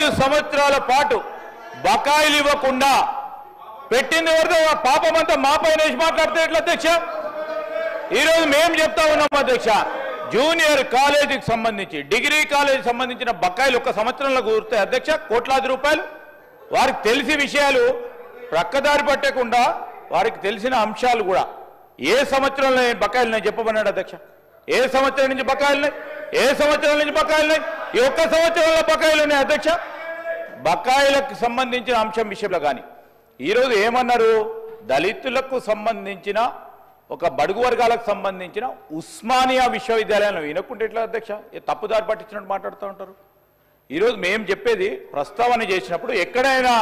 5 సంవత్సరాల పాటు బకాయిలు ఇవ్వకుండా పెట్టింది ఎవరిదో పాపమంతా మాపైన వేసి మాట్లాడితే ఎట్లా అధ్యక్ష? ఈరోజు మేము చెప్తా ఉన్నాం అధ్యక్ష, జూనియర్ కాలేజీకి సంబంధించి డిగ్రీ కాలేజీకి సంబంధించిన బకాయిలు 1 సంవత్సరంలో కూరుతాయి అధ్యక్ష, కోట్లాది రూపాయలు. వారికి తెలిసి విషయాలు ప్రక్కదారి పట్టకుండా వారికి తెలిసిన అంశాలు కూడా ఏ సంవత్సరంలో బకాయిలు నేను చెప్పమన్నాడు అధ్యక్ష. ఏ సంవత్సరం నుంచి బకాయిలున్నాయి, ఏ సంవత్సరం నుంచి బకాయిలున్నాయి? ఈ 1 సంవత్సరంలో బకాయిలు ఉన్నాయి అధ్యక్ష. బకాయిలకు సంబంధించిన అంశం విషయంలో కానీ ఈరోజు ఏమన్నారు, దళితులకు సంబంధించిన ఒక బడుగు వర్గాలకు సంబంధించిన ఉస్మానియా విశ్వవిద్యాలయంలో వినకుంటే ఎట్లా అధ్యక్ష? తప్పుదారి పట్టించినట్టు మాట్లాడుతూ ఉంటారు. ఈరోజు మేము చెప్పేది ప్రస్తావన చేసినప్పుడు ఎక్కడైనా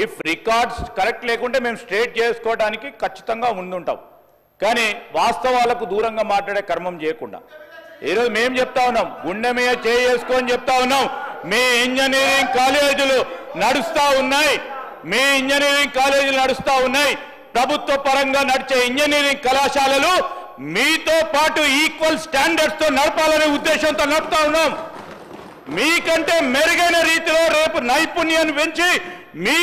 ఇఫ్ రికార్డ్స్ కరెక్ట్ లేకుంటే మేము స్ట్రేట్ చేసుకోవడానికి ఖచ్చితంగా ముందుంటాం, కానీ వాస్తవాలకు దూరంగా మాట్లాడే కర్మం చేయకుండా ఈరోజు మేము చెప్తా ఉన్నాం, గుండె మీద చేసుకొని చెప్తా ఉన్నాం, మీ ఇంజనీరింగ్ కాలేజీలు నడుస్తూ ఉన్నాయి, మీ ఇంజనీరింగ్ కాలేజీలు నడుస్తూ ఉన్నాయి. ప్రభుత్వ పరంగా నడిచే ఇంజనీరింగ్ కళాశాలలు మీతో పాటు ఈక్వల్ స్టాండర్డ్స్ తో నడపాలనే ఉద్దేశంతో నడుపుతా ఉన్నాం. మీకంటే మెరుగైన రీతిలో రేపు నైపుణ్యాన్ని పెంచి మీ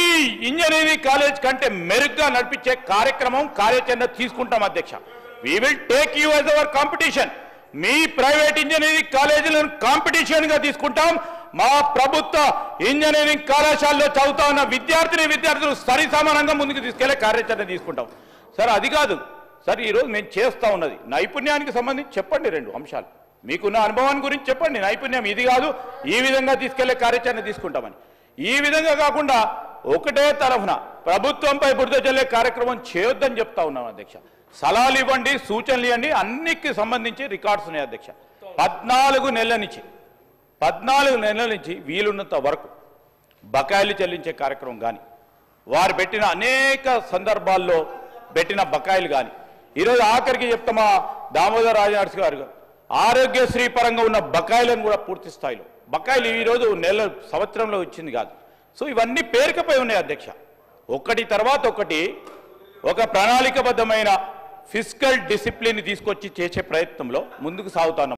ఇంజనీరింగ్ కాలేజ్ కంటే మెరుగ్గా నడిపించే కార్యక్రమం కార్యాచరణ తీసుకుంటాం అధ్యక్ష. We will take you as our competition. మీ ప్రైవేట్ ఇంజనీరింగ్ కాలేజీలను కాంపిటీషన్ గా తీసుకుంటాం. మా ప్రభుత్వ ఇంజనీరింగ్ కళాశాలలో చదువుతా ఉన్న విద్యార్థులు సరి సమానంగా ముందుకు తీసుకెళ్లే కార్యాచరణ తీసుకుంటాం. సార్ అది కాదు సార్, ఈరోజు మేము చేస్తా ఉన్నది నైపుణ్యానికి సంబంధించి చెప్పండి, 2 అంశాలు మీకున్న అనుభవాన్ని గురించి చెప్పండి. నైపుణ్యం ఇది కాదు, ఈ విధంగా తీసుకెళ్లే కార్యాచరణ తీసుకుంటామని. ఈ విధంగా కాకుండా ఒకటే తరఫున ప్రభుత్వంపై బురద జల్లే కార్యక్రమం చేయొద్దని చెప్తా ఉన్నాం అధ్యక్ష. సలహాలు ఇవ్వండి, సూచనలు ఇవ్వండి, అన్నిటికి సంబంధించి రికార్డ్స్ ఉన్నాయి అధ్యక్ష. 14 నెలల నుంచి వీలున్నంత వరకు బకాయిలు చెల్లించే కార్యక్రమం కానీ వారు పెట్టిన అనేక సందర్భాల్లో పెట్టిన బకాయిలు కానీ ఈరోజు ఆఖరికి చెప్తామా దామోదర్ రాజనరసింహ గారు ఆరోగ్యశ్రీ పరంగా ఉన్న బకాయిలను కూడా పూర్తి స్థాయిలో బకాయిలు ఈరోజు సంవత్సరంలో వచ్చింది కాదు. సో ఇవన్నీ పేరుకపై ఉన్నాయి అధ్యక్ష. ఒకటి తర్వాత ఒకటి ఒక ప్రణాళికబద్ధమైన ఫిస్కల్ డిసిప్లిన్ తీసుకొచ్చి చేసే ప్రయత్నంలో ముందుకు సాగుతున్నాం.